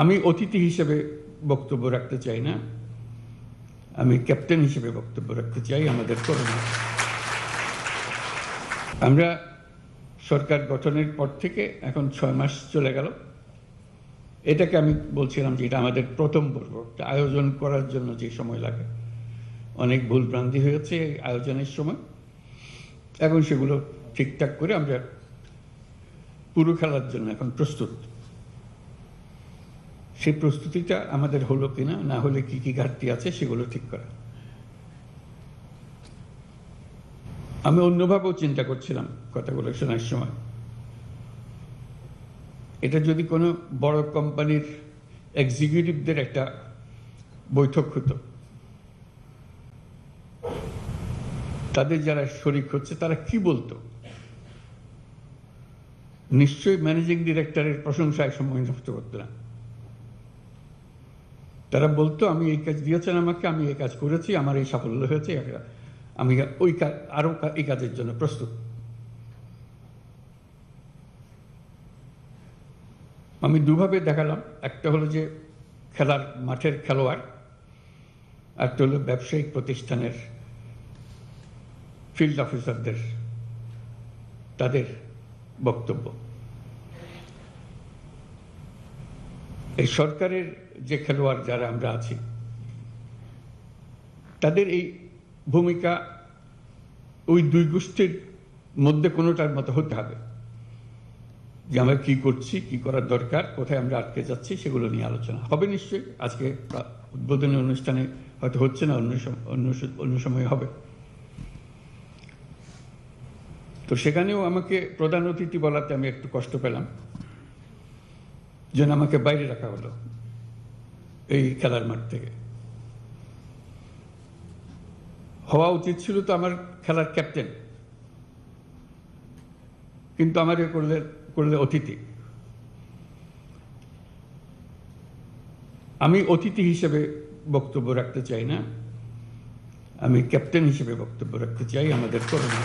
আমি অতিথি হিসেবে বক্তব্য রাখতে চাই না, আমি ক্যাপ্টেন হিসেবে বক্তব্য রাখতে চাই। আমাদের করোনা, আমরা সরকার গঠনের পর থেকে এখন 6 মাস চলে গেল। এটাকে আমি বলছিলাম যে এটা আমাদের প্রথম পর্ব। আয়োজন করার জন্য যে সময় লাগে, অনেক ভুলভ্রান্তি হয়েছে আয়োজনের সময়। এখন সেগুলো ঠিকঠাক করে আমরা পুরো খেলার জন্য এখন প্রস্তুত। সেই প্রস্তুতিটা আমাদের হলো কিনা, না হলে কি কি ঘাটতি আছে সেগুলো ঠিক করা। আমি অন্যভাবেও চিন্তা করছিলাম কথাগুলো শোনার সময়। এটা যদি কোনো বড় কোম্পানির এক্সিকিউটিভদের একটা বৈঠক হতো, তাদের যারা শরিক হচ্ছে তারা কি বলতো? নিশ্চয়ই ম্যানেজিং ডিরেক্টরের প্রশংসায় সময় নষ্ট করতো না। তারা বলতো আমি এই কাজ দিয়েছেন আমাকে, আমি এই কাজ করেছি, আমার এই সাফল্য হয়েছে, আমি ওই আরো এই কাজের জন্য প্রস্তুত। আমি দুভাবে দেখালাম, একটা হলো যে খেলার মাঠের খেলোয়াড়, একটা হলো ব্যবসায়িক প্রতিষ্ঠানের ফিল্ড অফিসারদের তাদের বক্তব্য। এই সরকারের যে খেলোয়াড় যারা আমরা আছি, তাদের এই ভূমিকা ওই দুই গোষ্ঠীর মধ্যে কোনোটার মতো হতে হবে, যে আমরা কি করছি, কি করার দরকার, কোথায় আমরা আটকে যাচ্ছি, সেগুলো নিয়ে আলোচনা হবে। নিশ্চয়ই আজকে উদ্বোধনী অনুষ্ঠানে হয়তো হচ্ছে না, অন্য সময় হবে। তো সেখানেও আমাকে প্রধান অতিথি বলাতে আমি একটু কষ্ট পেলাম, যেন আমাকে বাইরে রাখা হলো এই খেলার মাঠ থেকে। হওয়া উচিত ছিল তো আমার খেলার ক্যাপ্টেন, কিন্তু আমার করলে অতিথি। আমি অতিথি হিসেবে বক্তব্য রাখতে চাই না, আমি ক্যাপ্টেন হিসেবে বক্তব্য রাখতে চাই। আমাদের করোনা